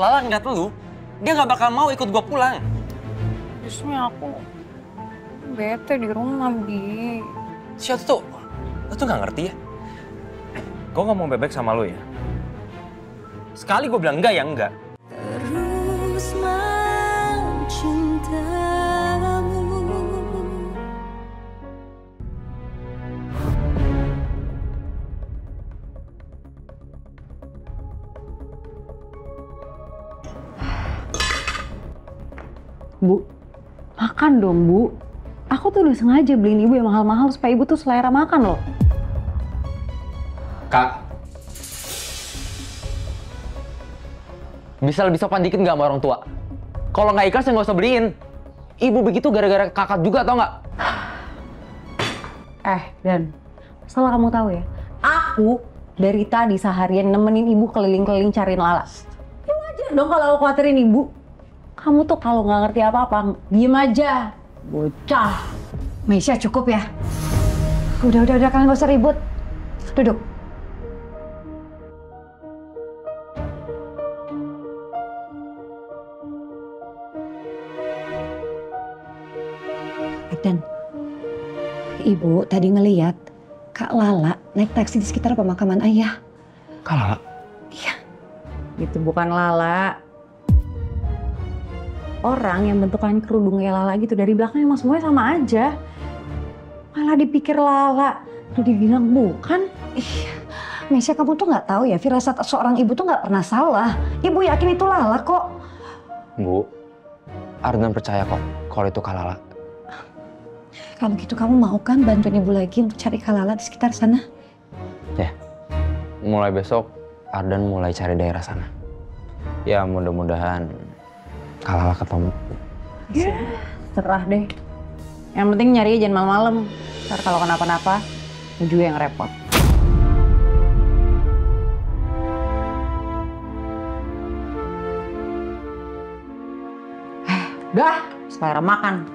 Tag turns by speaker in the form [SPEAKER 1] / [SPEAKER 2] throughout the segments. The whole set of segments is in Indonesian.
[SPEAKER 1] Lala ngeliat lu, dia nggak bakal mau ikut gua pulang.
[SPEAKER 2] Justru aku bete di rumah, Bi.
[SPEAKER 1] Siapa tuh? Lu tuh nggak ngerti ya? Gua nggak mau bebek sama lu ya. Sekali gua bilang enggak ya enggak.
[SPEAKER 3] Terus mencintamu.
[SPEAKER 2] Bu, makan dong, Bu. Aku tuh udah sengaja beliin ibu yang mahal-mahal supaya ibu tuh selera makan loh.
[SPEAKER 1] Kak, bisa lebih sopan dikit nggak sama orang tua? Kalau nggak ikhlas ya nggak usah beliin. Ibu begitu gara-gara kakak juga, tau nggak?
[SPEAKER 2] Dan asal kamu tahu ya, aku dari tadi seharian nemenin ibu keliling-keliling cariin Lala. Ya wajar dong kalau aku khawatirin ibu. Kamu tuh kalau nggak ngerti apa-apa, diem aja. Bocah. Meisha, cukup ya. Udah, kalian gak usah ribut. Duduk. Dan ibu tadi ngeliat Kak Lala naik taksi di sekitar pemakaman ayah.
[SPEAKER 1] Kak Lala?
[SPEAKER 2] Iya. Itu bukan Lala. Orang yang bentukan kerudungnya Lala gitu dari belakang emang semuanya sama aja. Malah dipikir Lala, udah dibilang bukan. Meisha, kamu tuh nggak tahu ya, firasat seorang ibu tuh nggak pernah salah. Ibu yakin itu Lala kok.
[SPEAKER 1] Bu, Ardan percaya kok kalau itu Kak Lala.
[SPEAKER 2] Kalau gitu kamu mau kan bantuin ibu lagi untuk cari Kak Lala di sekitar sana?
[SPEAKER 1] Ya, mulai besok Ardan mulai cari daerah sana. Ya mudah-mudahan Kak Lala ketemu.
[SPEAKER 2] Serah deh. Yang penting nyari jangan malam-malam. Ntar kalau kenapa-napa, juga yang repot. Udah, selera makan.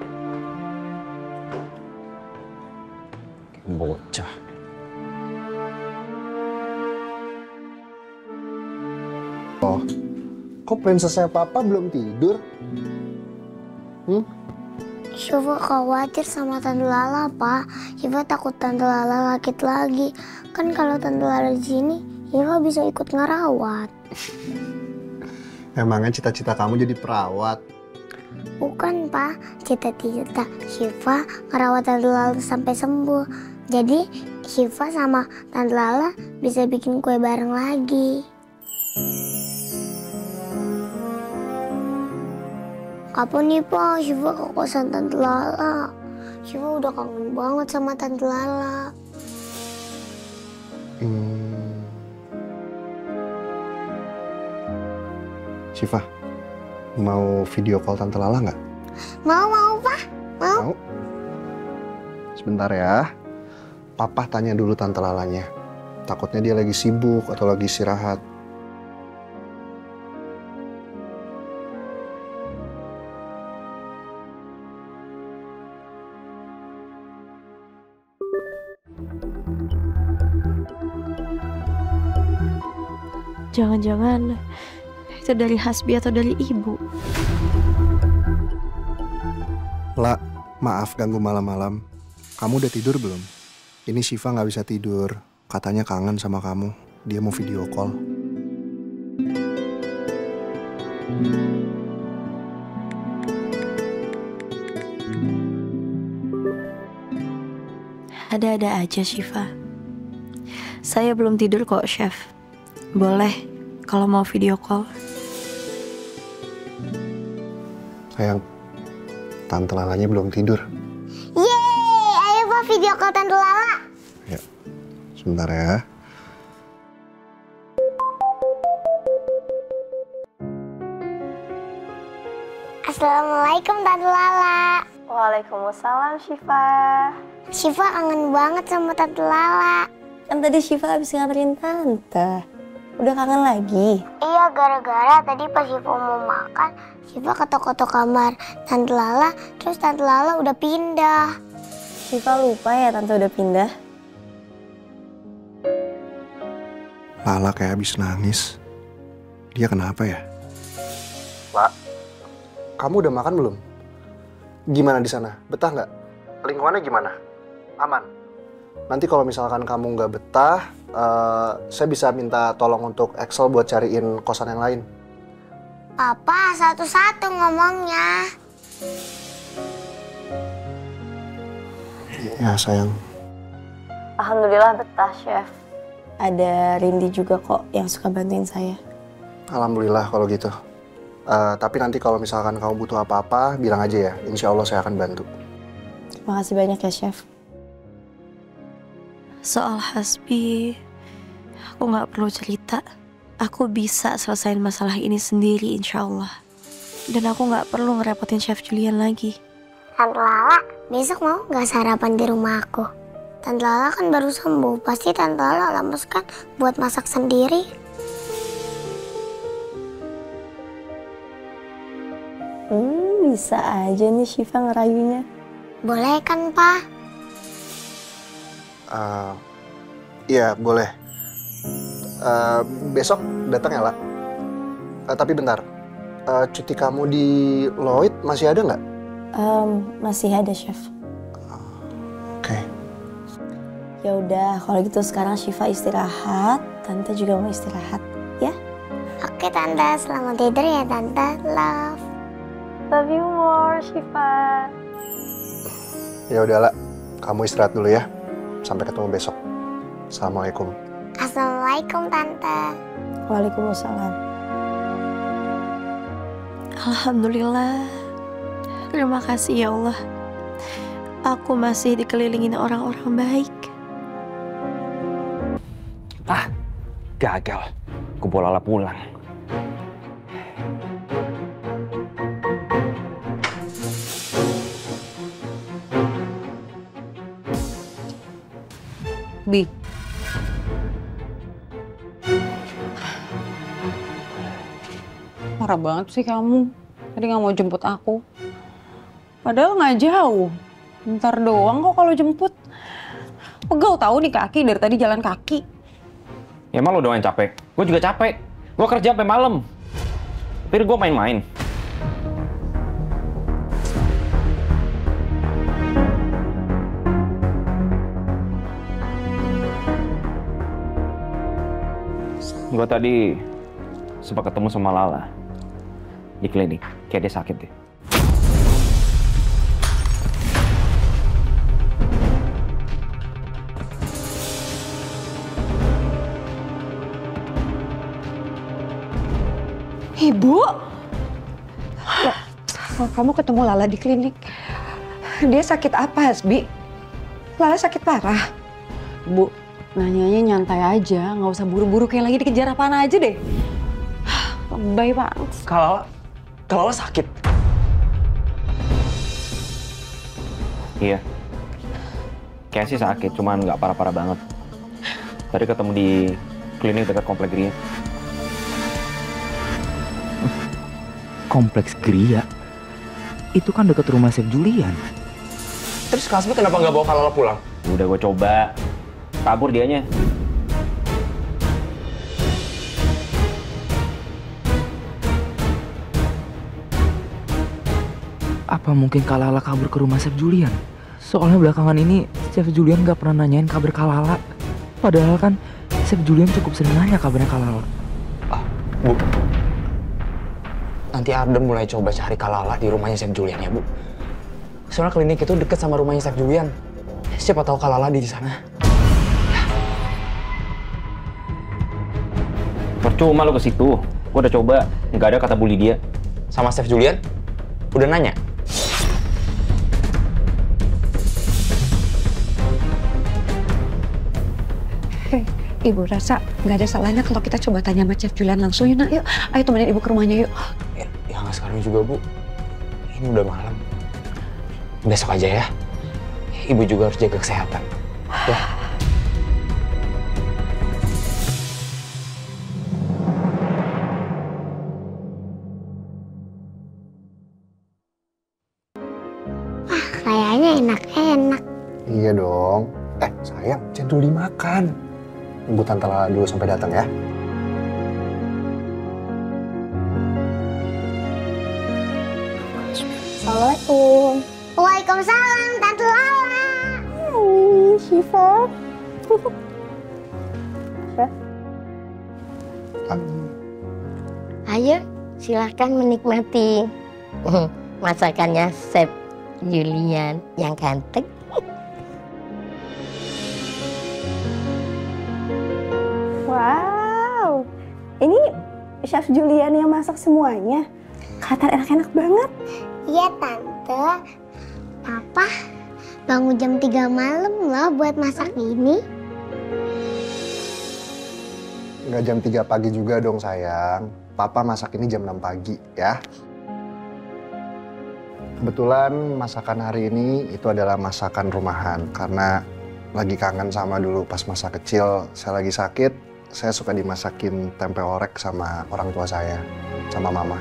[SPEAKER 1] Bocah.
[SPEAKER 4] Oh, kok prinsesnya Papa belum tidur?
[SPEAKER 5] Syifa khawatir sama Tante Lala, Pak. Syifa takut Tante Lala sakit lagi. Kan kalau Tante Lala di sini, Syifa bisa ikut ngerawat.
[SPEAKER 4] Emangnya cita-cita kamu jadi perawat?
[SPEAKER 5] Bukan, Pak. Cita-cita Syifa ngerawat Tante Lala sampai sembuh. Jadi, Syifa sama Tante Lala bisa bikin kue bareng lagi. Kapan nih, Pak, Syifa ke kosan Tante Lala? Syifa udah kangen banget sama Tante Lala.
[SPEAKER 4] Syifa, mau video call Tante Lala nggak?
[SPEAKER 5] Mau, Pak. Mau.
[SPEAKER 4] Sebentar ya. Papa tanya dulu Tante Lalanya. Takutnya dia lagi sibuk atau lagi istirahat.
[SPEAKER 3] Jangan-jangan itu dari Hasbi atau dari ibu.
[SPEAKER 4] La, maaf ganggu malam-malam. Kamu udah tidur belum? Ini Syifa nggak bisa tidur. Katanya kangen sama kamu. Dia mau video call.
[SPEAKER 3] Ada-ada aja, Syifa. Saya belum tidur kok, Chef. Boleh kalau mau video call.
[SPEAKER 4] Sayang, Tante Lalanya belum tidur.
[SPEAKER 5] Yeay, ayo Pak video call Tante Lala.
[SPEAKER 4] Ya, sebentar ya.
[SPEAKER 5] Assalamualaikum Tante Lala.
[SPEAKER 3] Waalaikumsalam, Syifa.
[SPEAKER 5] Syifa kangen banget sama Tante Lala.
[SPEAKER 3] Kan tadi Syifa habis ngabarin Tante. Udah kangen lagi?
[SPEAKER 5] Iya, gara-gara tadi pas Syifa mau makan, Syifa ketok-ketok kamar Tante Lala, terus Tante Lala udah pindah.
[SPEAKER 3] Syifa lupa ya Tante udah pindah?
[SPEAKER 4] Lala kayak habis nangis. Dia kenapa ya? Pak, kamu udah makan belum? Gimana di sana? Betah nggak? Lingkungannya gimana? Aman? Nanti kalau misalkan kamu nggak betah, saya bisa minta tolong untuk Excel buat cariin kosan yang lain.
[SPEAKER 5] Papa satu-satu ngomongnya.
[SPEAKER 4] Ya sayang.
[SPEAKER 3] Alhamdulillah betah, Chef. Ada Rindi juga kok yang suka bantuin saya.
[SPEAKER 4] Alhamdulillah kalau gitu. Tapi nanti kalau misalkan kamu butuh apa-apa, bilang aja ya. Insya Allah saya akan bantu.
[SPEAKER 3] Terima kasih banyak ya, Chef. Soal Hasbi, aku nggak perlu cerita. Aku bisa selesaiin masalah ini sendiri, insya Allah. Dan aku nggak perlu ngerepotin Chef Julian lagi.
[SPEAKER 5] Tante Lala, besok mau nggak sarapan di rumah aku? Tante Lala kan baru sembuh, pasti Tante Lala lemes kan buat masak sendiri.
[SPEAKER 3] Bisa aja nih Syifa ngerayunya.
[SPEAKER 5] Boleh kan, Pa?
[SPEAKER 4] Iya, boleh. Besok datang ya, La. Tapi bentar. Cuti kamu di Lloyd masih ada nggak?
[SPEAKER 3] Masih ada, Chef.
[SPEAKER 4] Oke.
[SPEAKER 3] Ya udah, kalau gitu sekarang Syifa istirahat, Tante juga mau istirahat, ya?
[SPEAKER 5] Oke, Tante. Selamat tidur ya, Tante. Love.
[SPEAKER 3] Love you more, Syifa.
[SPEAKER 4] Ya udahlah, kamu istirahat dulu ya. Sampai ketemu besok. Assalamualaikum.
[SPEAKER 5] Assalamualaikum, Tante.
[SPEAKER 3] Waalaikumsalam. Alhamdulillah. Terima kasih ya Allah. Aku masih dikelilingin orang-orang baik.
[SPEAKER 1] Gagal. Aku bawa Lala pulang.
[SPEAKER 2] Bi. Marah banget sih kamu. Tadi nggak mau jemput aku. Padahal nggak jauh. Bentar doang kok kalau jemput. Pegel tahu nih kaki dari tadi jalan kaki.
[SPEAKER 1] Ya emang lo doang yang capek. Gue juga capek. Gue kerja sampai malam. Tapi gue main-main. Gue tadi sempat ketemu sama Lala di klinik. Kayak dia sakit deh.
[SPEAKER 2] Ibu, kamu ketemu Lala di klinik. Dia sakit apa, Hasbi? Lala sakit parah. Bu, nanyanya nyantai aja, nggak usah buru-buru kayak lagi dikejar apaan aja deh. Lebay banget.
[SPEAKER 1] Kalau Lala sakit. Iya. Kayak sih sakit, cuman nggak parah-parah banget. Tadi ketemu di klinik dekat komplek Gria.
[SPEAKER 6] Kompleks Gria? Itu kan dekat rumah Chef Julian.
[SPEAKER 1] Terus Kasbi kenapa nggak bawa Lala pulang? Udah gue coba. Kabur dianya.
[SPEAKER 6] Apa mungkin Kak Lala kabur ke rumah Chef Julian? Soalnya belakangan ini Chef Julian gak pernah nanyain kabar Kak Lala. Padahal kan Chef Julian cukup sering nanya kabarnya Kak Lala.
[SPEAKER 1] Bu. Nanti Arden mulai coba cari Kak Lala di rumahnya Chef Julian ya, Bu. Soalnya klinik itu deket sama rumahnya Chef Julian. Siapa tahu Kak Lala di sana. Percuma lo ke situ. Gue udah coba, nggak ada kata bully dia. Sama Chef Julian, udah nanya.
[SPEAKER 2] Ibu rasa nggak ada salahnya kalau kita coba tanya sama Chef Julian langsung ya, Nak. Yuk, ayo temenin Ibu ke rumahnya yuk.
[SPEAKER 1] Ya nggak sekarang juga, Bu. Ini udah malam. Besok aja ya. Ibu juga harus jaga kesehatan. Ya.
[SPEAKER 5] Kayaknya enak-enak.
[SPEAKER 4] Iya dong. Sayang, jangan dulu dimakan. Tunggu Tante Lala dulu sampai datang ya.
[SPEAKER 5] Assalamualaikum. Waalaikumsalam, Tante Lala. Hai, Syifa.
[SPEAKER 7] Ayo, silahkan menikmati masakannya Chef Julian yang ganteng.
[SPEAKER 8] Wow, ini Chef Julian yang masak semuanya. Kelihatan enak-enak banget.
[SPEAKER 5] Iya, Tante. Papa bangun jam 3 malam loh buat masak ini.
[SPEAKER 4] Nggak jam 3 pagi juga dong sayang. Papa masak ini jam 6 pagi ya. Kebetulan masakan hari ini itu adalah masakan rumahan. Karena lagi kangen sama dulu pas masa kecil saya lagi sakit. Saya suka dimasakin tempe orek sama orang tua saya, sama mama.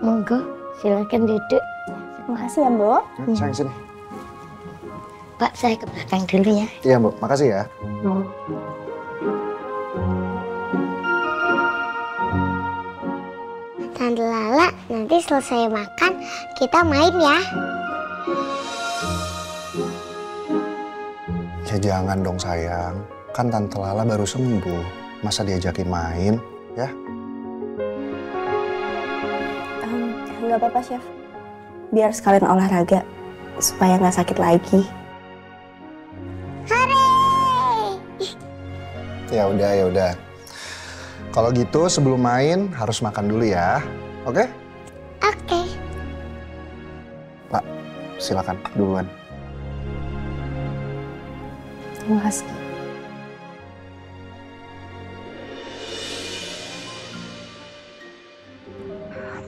[SPEAKER 7] Monggo, silakan duduk.
[SPEAKER 8] Makasih ya, Mbok.
[SPEAKER 4] Sayang sini.
[SPEAKER 7] Pak, saya ke belakang dulu ya.
[SPEAKER 4] Iya, Bu. Makasih ya.
[SPEAKER 5] Tante Lala, nanti selesai makan kita main ya.
[SPEAKER 4] Ya jangan dong sayang. Kan Tante Lala baru sembuh. Masa diajakin main, ya?
[SPEAKER 8] Nggak apa-apa, Chef. Biar sekalian olahraga, supaya nggak sakit lagi.
[SPEAKER 4] Ya udah. Kalau gitu sebelum main harus makan dulu ya. Oke?
[SPEAKER 5] Oke.
[SPEAKER 4] Pak, silakan duluan.
[SPEAKER 8] Terima kasih.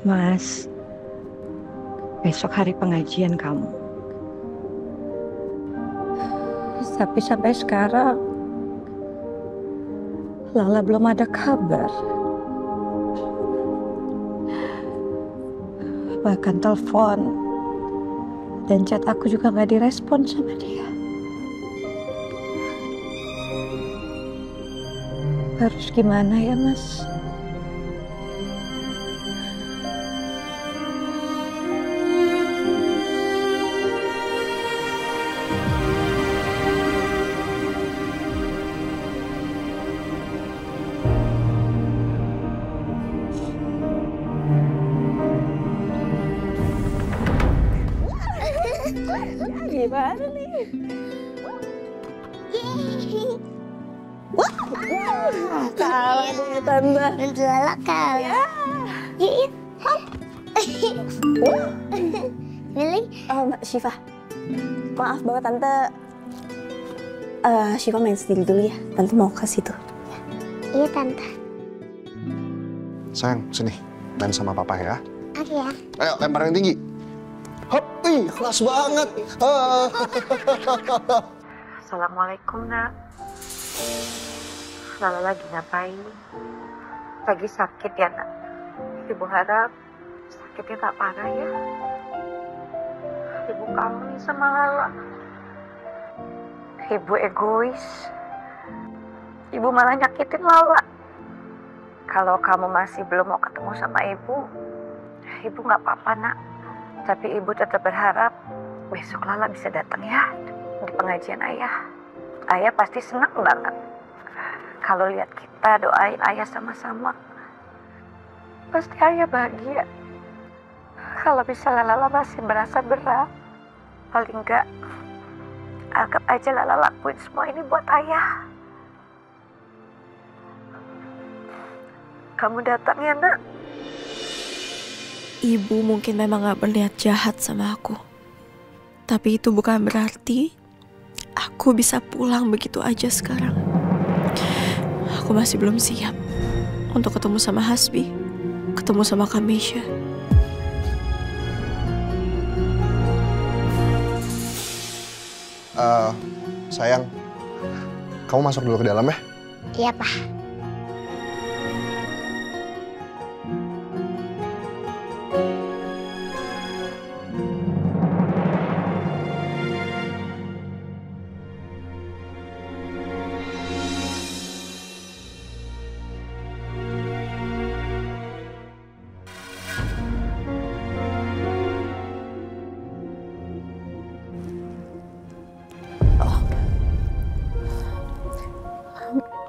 [SPEAKER 9] Mas, besok hari pengajian kamu. Tapi sampai sekarang Lala belum ada kabar. Bahkan telepon dan chat aku juga nggak direspon sama dia. Harus gimana ya, Mas?
[SPEAKER 8] Gimana nih? Kalah deh, Tante.
[SPEAKER 5] Tante Lala kalah. Yuk. Milih.
[SPEAKER 8] Syifa, maaf banget Tante. Syifa main sendiri dulu ya. Tante mau ke situ.
[SPEAKER 5] Iya, Tante.
[SPEAKER 4] Sayang, sini. Main sama papa ya.
[SPEAKER 5] Oke ya.
[SPEAKER 4] Ayo, lempar yang tinggi. Hop, ih, kelas banget.
[SPEAKER 10] Assalamualaikum, Nak. Lala lagi ngapain? Lagi sakit ya, Nak? Ibu harap sakitnya tak parah ya. Ibu kangen sama Lala. Ibu egois. Ibu malah nyakitin Lala. Kalau kamu masih belum mau ketemu sama Ibu nggak apa-apa, Nak. Tapi Ibu tetap berharap besok Lala bisa datang ya di pengajian Ayah. Ayah pasti senang banget kalau lihat kita doain Ayah sama-sama. Pasti Ayah bahagia. Kalau misalnya Lala masih merasa berat, paling enggak anggap aja Lala lakuin semua ini buat Ayah. Kamu datang ya, Nak.
[SPEAKER 3] Ibu mungkin memang gak berniat jahat sama aku. Tapi itu bukan berarti aku bisa pulang begitu aja sekarang. Aku masih belum siap untuk ketemu sama Hasbi, ketemu sama Kamisha.
[SPEAKER 4] Sayang, kamu masuk dulu ke dalam ya?
[SPEAKER 5] Iya, Pak.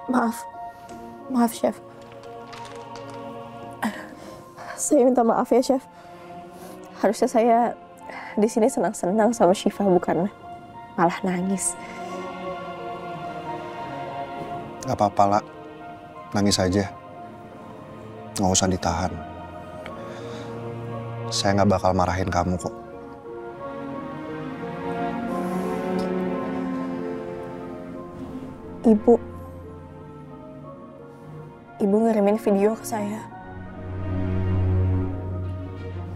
[SPEAKER 8] Maaf Chef. Saya minta maaf ya Chef. Harusnya saya di sini senang-senang sama Syifa, bukan malah nangis.
[SPEAKER 4] Gak apa-apa, Lak. Nangis aja. Nggak usah ditahan. Saya nggak bakal marahin kamu kok.
[SPEAKER 8] Ibu ngirimin video ke saya.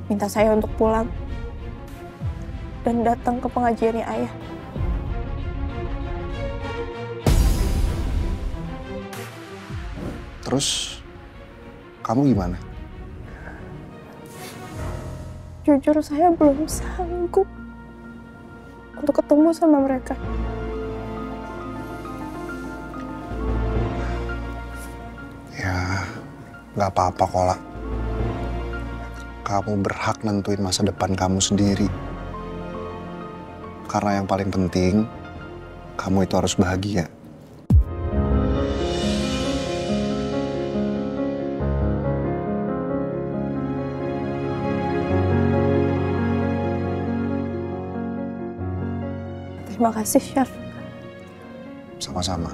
[SPEAKER 8] Minta saya untuk pulang dan datang ke pengajiannya ayah.
[SPEAKER 4] Terus, kamu gimana?
[SPEAKER 8] Jujur saya belum sanggup untuk ketemu sama mereka.
[SPEAKER 4] Ya, nggak apa-apa kok, Lak. Kamu berhak nentuin masa depan kamu sendiri. Karena yang paling penting, kamu itu harus bahagia.
[SPEAKER 8] Terima kasih, Chef.
[SPEAKER 4] Sama-sama.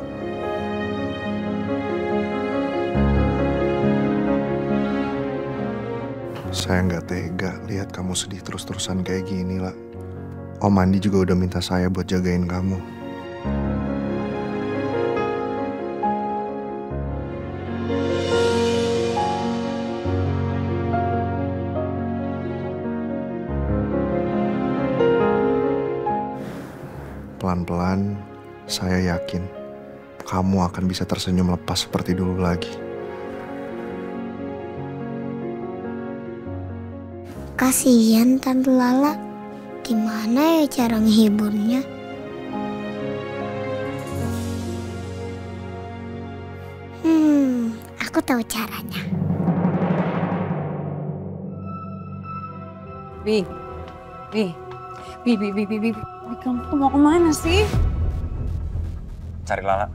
[SPEAKER 4] Saya nggak tega lihat kamu sedih terus-terusan kayak gini, Lah. Om Andi juga udah minta saya buat jagain kamu. Pelan-pelan, saya yakin kamu akan bisa tersenyum lepas seperti dulu lagi.
[SPEAKER 5] Kasihan Tante Lala. Gimana ya cara nghiburnya? Aku tahu caranya.
[SPEAKER 2] Bi, kamu tuh mau kemana sih?
[SPEAKER 1] Cari Lala.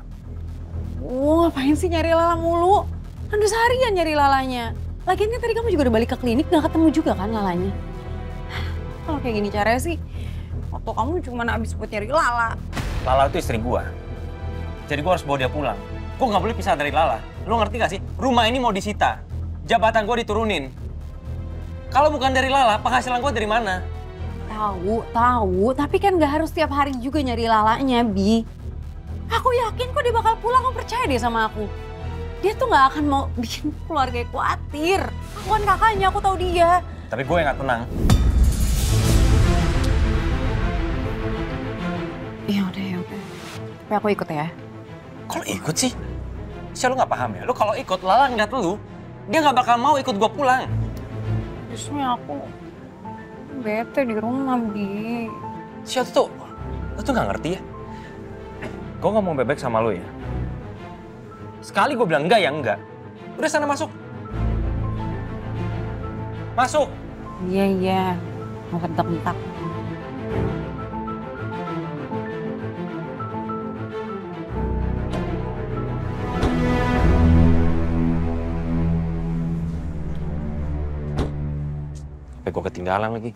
[SPEAKER 2] Ngapain sih nyari Lala mulu? Kan udah seharian nyari Lalanya. Lagian kan tadi kamu juga udah balik ke klinik, gak ketemu juga kan Lalanya? Kalau kayak gini caranya sih, waktu kamu cuma habis buat nyari Lala.
[SPEAKER 1] Lala itu istri gua. Jadi gua harus bawa dia pulang. Gua nggak boleh pisah dari Lala. Lu ngerti gak sih? Rumah ini mau disita. Jabatan gua diturunin. Kalau bukan dari Lala, penghasilan gua dari mana?
[SPEAKER 2] Tahu, tapi kan gak harus tiap hari juga nyari Lalanya, Bi. Aku yakin kok dia bakal pulang, kamu percaya deh sama aku. Dia tuh gak akan mau bikin keluarga khawatir. Aku kan kakaknya, aku tahu dia.
[SPEAKER 1] Tapi gue yang gak tenang.
[SPEAKER 2] Ya udah. Tapi aku ikut ya.
[SPEAKER 1] Kalau ikut sih? Lu gak paham ya? Lu kalau ikut, Lala ngeliat lu, dia gak bakal mau ikut gua pulang.
[SPEAKER 2] Justru aku bete di rumah, Bi.
[SPEAKER 1] Lu tuh gak ngerti ya? Gue gak mau bebek sama lu ya. Sekali gue bilang enggak ya enggak. Udah sana masuk. Masuk.
[SPEAKER 2] Iya. Mau bentak-bentak.
[SPEAKER 1] Sampai gue ketinggalan lagi.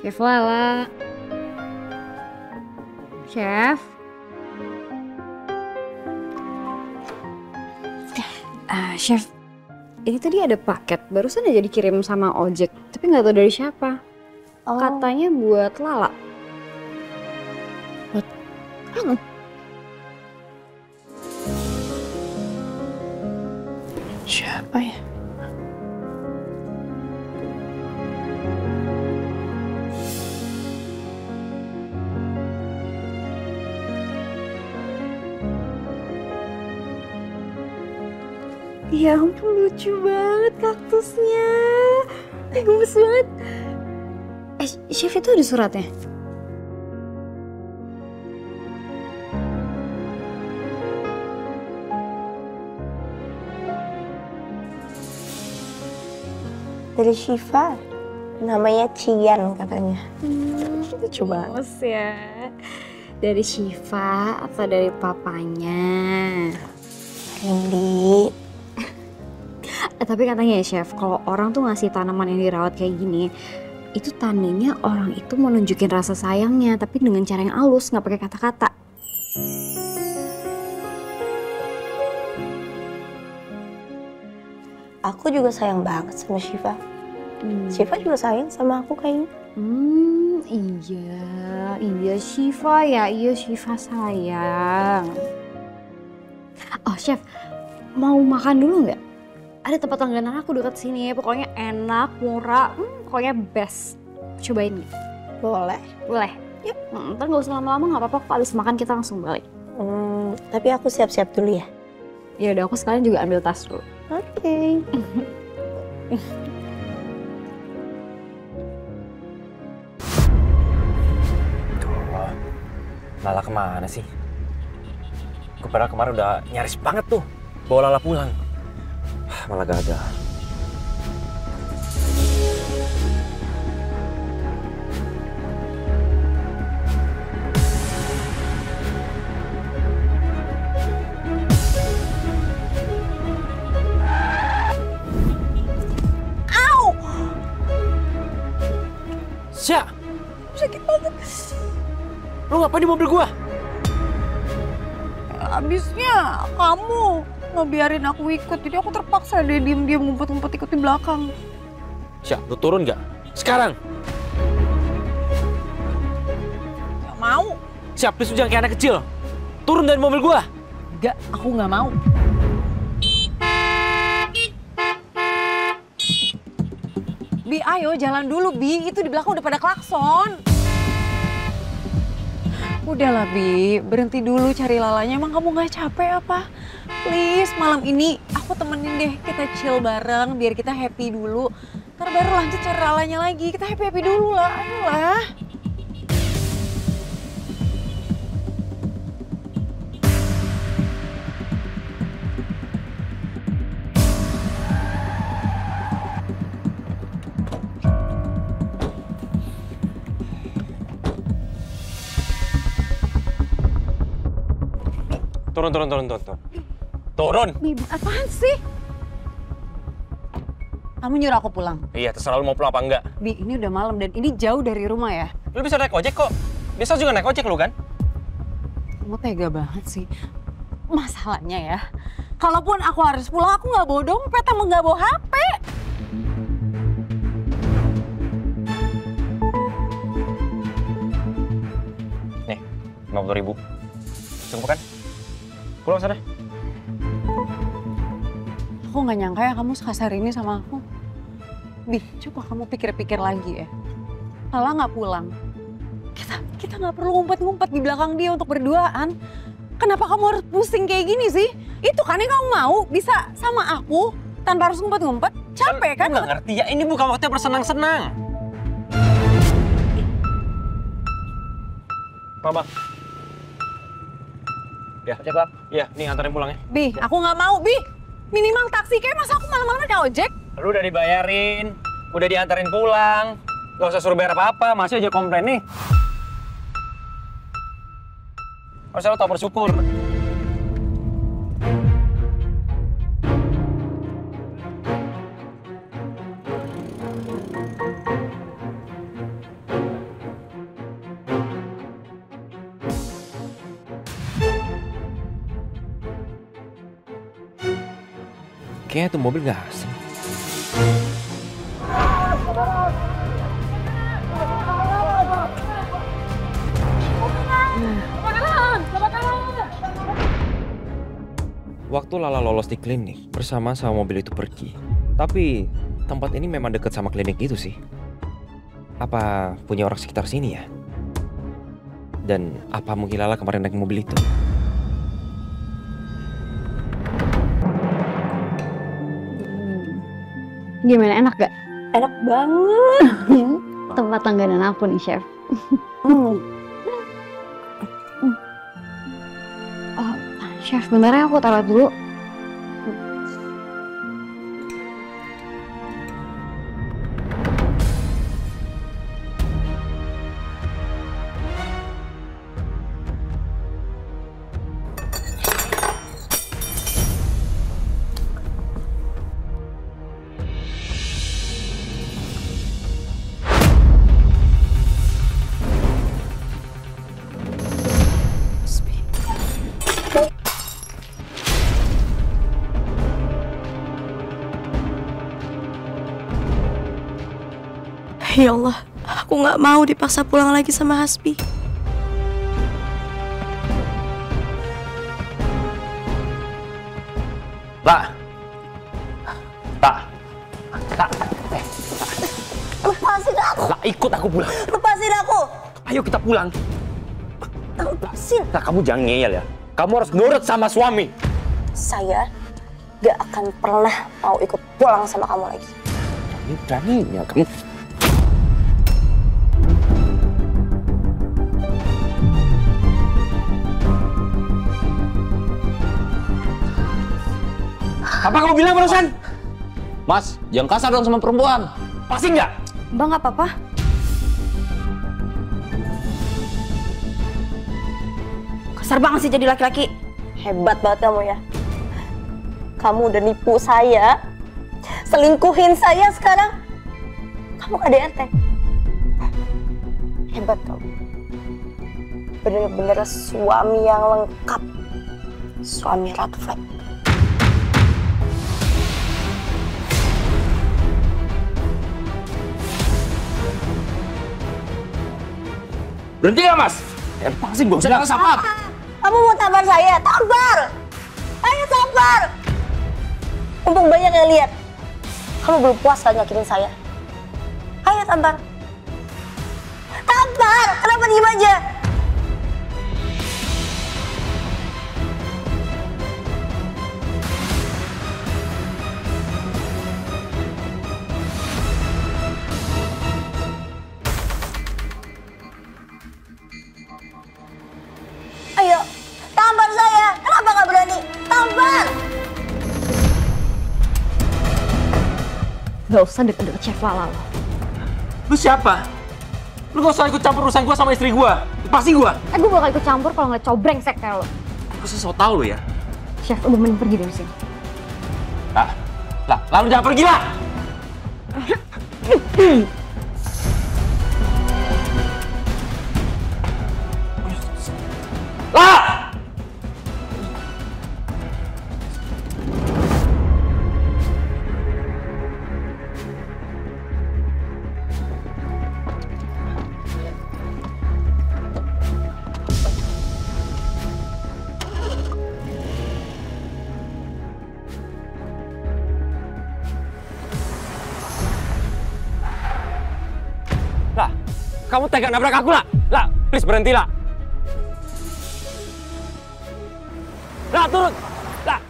[SPEAKER 2] Chef Lala. Chef. Chef, ini tadi ada paket, barusan aja dikirim sama ojek, tapi nggak tahu dari siapa. Katanya buat Lala. Buat kamu?
[SPEAKER 8] Siapa ya?
[SPEAKER 9] Ya ampun, lucu banget kaktusnya. Gemes banget. Chef, itu ada suratnya?
[SPEAKER 8] Dari Syifa. Namanya Cian katanya.
[SPEAKER 9] Lucu banget ya. Dari Syifa atau dari papanya?
[SPEAKER 8] Rindy.
[SPEAKER 9] Tapi katanya ya Chef, kalau orang tuh ngasih tanaman yang dirawat kayak gini, itu tandanya orang itu mau nunjukin rasa sayangnya, tapi dengan cara yang halus, nggak pakai kata-kata.
[SPEAKER 8] Aku juga sayang banget sama Syifa. Syifa juga sayang sama aku kayaknya.
[SPEAKER 9] Iya Syifa ya, iya Syifa sayang. Oh Chef, mau makan dulu nggak? Ada tempat langganan aku dekat sini, pokoknya enak, murah, pokoknya best. Cobain nih.
[SPEAKER 8] Boleh.
[SPEAKER 9] Boleh. Yuk. Ntar nggak usah lama-lama, nggak apa-apa. Abis makan kita langsung balik.
[SPEAKER 8] Tapi aku siap-siap dulu ya.
[SPEAKER 9] Ya udah, aku sekalian juga ambil tas dulu.
[SPEAKER 8] Oke.
[SPEAKER 1] Lala kemana sih? Gue padahal kemarin udah nyaris banget tuh bawa Lala pulang. Malah gagal.
[SPEAKER 9] Au!
[SPEAKER 1] Sya!
[SPEAKER 9] Sakit banget.
[SPEAKER 1] Lu ngapain di mobil gua?
[SPEAKER 9] Abisnya kamu ngebiarin aku ikut, jadi aku terpaksa deh diem-diem ngumpet-ngumpet ikut di belakang.
[SPEAKER 1] Sya, lu turun nggak? Sekarang!
[SPEAKER 9] Gak mau.
[SPEAKER 1] Sya, please lu jangan kayak anak kecil. Turun dari mobil gua.
[SPEAKER 9] Gak, aku gak mau. Bi, ayo jalan dulu Bi, itu di belakang udah pada klakson. Udahlah Bi, berhenti dulu cari Lalanya, emang kamu gak capek apa? Please, malam ini aku temenin deh, kita chill bareng biar kita happy dulu. Ntar baru lanjut cari Lalanya lagi, kita happy-happy dulu lah, ayolah.
[SPEAKER 1] Turun. Turun!
[SPEAKER 9] Bi, apaan sih? Kamu nyuruh aku pulang?
[SPEAKER 1] Iya, terserah lu mau pulang apa enggak.
[SPEAKER 9] Bi, ini udah malam dan ini jauh dari rumah ya.
[SPEAKER 1] Lu bisa naik ojek kok. Biasa juga naik ojek lu kan?
[SPEAKER 9] Kamu tega banget sih. Masalahnya ya, kalaupun aku harus pulang, aku nggak bawa dompet sama nggak bawa HP.
[SPEAKER 1] Nih, 50.000. Cukup kan? Pulang sana.
[SPEAKER 9] Aku nggak nyangka ya kamu sekasar ini sama aku. Bi, coba kamu pikir-pikir lagi ya. Lala nggak pulang. Kita nggak perlu ngumpet-ngumpet di belakang dia untuk berduaan. Kenapa kamu harus pusing kayak gini sih? Itu kan yang kamu mau bisa sama aku tanpa harus ngumpet-ngumpet. Capek kan?
[SPEAKER 1] Nggak ngerti ya, ini bukan waktunya bersenang-senang. Bang. Ya, ojek bang. Iya, nih antarin pulang ya.
[SPEAKER 9] Bi, aku nggak mau, Bi. Minimal taksi, kayak masa aku malam-malam naik ojek?
[SPEAKER 1] Lu udah dibayarin, udah diantarin pulang. Gak usah suruh bayar apa-apa, masih aja komplain nih. Harusnya lu tau bersyukur. Kayaknya tuh mobil gak asing. Waktu Lala lolos di klinik, bersama sama mobil itu pergi. Tapi tempat ini memang dekat sama klinik itu sih. Apa punya orang sekitar sini ya? Dan apa mungkin Lala kemarin naik mobil itu?
[SPEAKER 2] Gimana, enak gak?
[SPEAKER 8] Enak banget.
[SPEAKER 2] Tempat langganan aku nih, Chef. Chef, bentar ya aku taruh dulu.
[SPEAKER 3] Ya Allah, aku gak mau dipaksa pulang lagi sama Hasbi.
[SPEAKER 1] Tak.
[SPEAKER 8] Lepasin aku.
[SPEAKER 1] Lah, ikut aku pulang.
[SPEAKER 8] Lepasin aku.
[SPEAKER 1] Ayo kita pulang.
[SPEAKER 8] Lepasin.
[SPEAKER 1] Lah, kamu jangan ngeyel ya. Kamu harus nurut sama suami.
[SPEAKER 8] Saya gak akan pernah mau ikut pulang sama kamu lagi.
[SPEAKER 1] Beraninya kamu. Apa kamu bilang barusan?
[SPEAKER 6] Mas, jangan kasar dong sama perempuan.
[SPEAKER 1] Pasti nggak?
[SPEAKER 3] Bang, gak apa-apa.
[SPEAKER 8] Kasar banget sih jadi laki-laki. Hebat banget kamu ya. Kamu udah nipu saya, selingkuhin saya sekarang. Kamu KDRT. Hebat kamu. Bener-bener suami yang lengkap. Suami red flag.
[SPEAKER 1] Berhenti nggak, Mas? Pasti gue usah sabar.
[SPEAKER 8] Kamu mau tampar saya? Tampar! Ayo tampar! Mumpung banyak yang lihat. Kamu belum puas kan nyakitin saya? Ayo tampar! Tampar! Kenapa diem aja? Ayo, tampar saya. Kenapa nggak berani? Tampar!
[SPEAKER 2] Gak usah deket-deket Chef Lala lo.
[SPEAKER 1] Lu siapa? Lu gak usah ikut campur urusan gue sama istri gue. Pasti gue.
[SPEAKER 2] Gue bakal ikut campur kalau ngeliat cowok brengsek kayak lo.
[SPEAKER 1] Gue so tau lu ya.
[SPEAKER 2] Chef, udah mending pergi dari sini.
[SPEAKER 1] Lah, lalu jangan pergi lah. Lah! Lah, kamu tega nabrak aku lah. Lah, please berhenti lah. Lah, turun. Lah.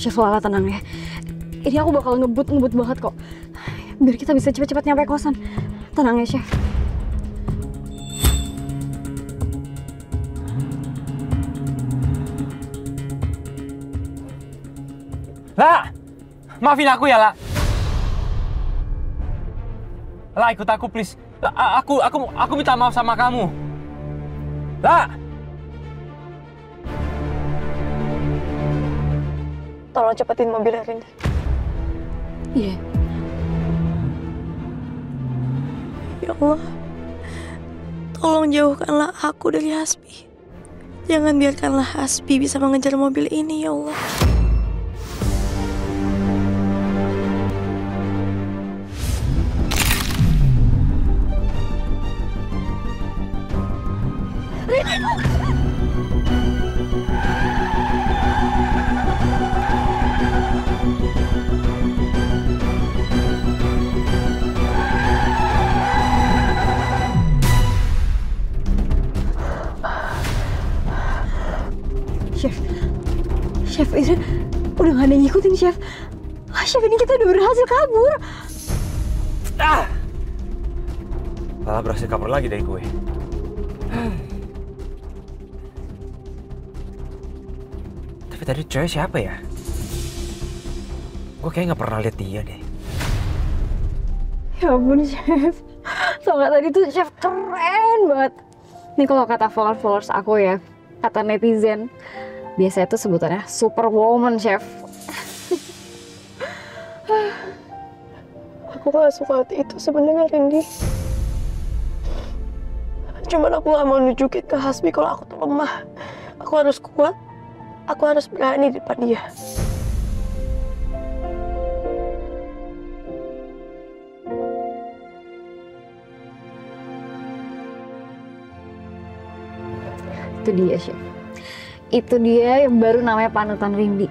[SPEAKER 2] Chef Lala, tenang ya. Ini aku bakal ngebut banget kok. Biar kita bisa cepet-cepet nyampe kosan. Tenang ya, Chef.
[SPEAKER 1] Lah, maafin aku ya, Lah. Lah, ikut aku please. Lah, aku minta maaf sama kamu. Lah.
[SPEAKER 8] Tolong cepetin mobilnya, Rinda.
[SPEAKER 2] Iya.
[SPEAKER 3] Ya Allah, tolong jauhkanlah aku dari Hasbi. Jangan biarkanlah Hasbi bisa mengejar mobil ini, ya Allah.
[SPEAKER 9] Chef, ini udah gak ada yang ngikutin, Chef. Chef, ini kita udah berhasil kabur.
[SPEAKER 1] Lala berhasil kabur lagi dari gue. Tapi tadi cewek siapa ya? Gue kayak gak pernah lihat dia deh.
[SPEAKER 9] Ya ampun, Chef. Soalnya tadi tuh Chef keren banget. Ini kalau kata followers aku ya, kata netizen, biasanya tuh sebutannya superwoman, Chef.
[SPEAKER 3] Aku gak suka itu sebenarnya, Randy. Cuman aku gak mau nunjukin ke Hasbi kalau aku tuh lemah. Aku harus kuat, aku harus berani di depan dia.
[SPEAKER 9] Itu dia, Chef. Itu dia yang baru namanya panutan Windy.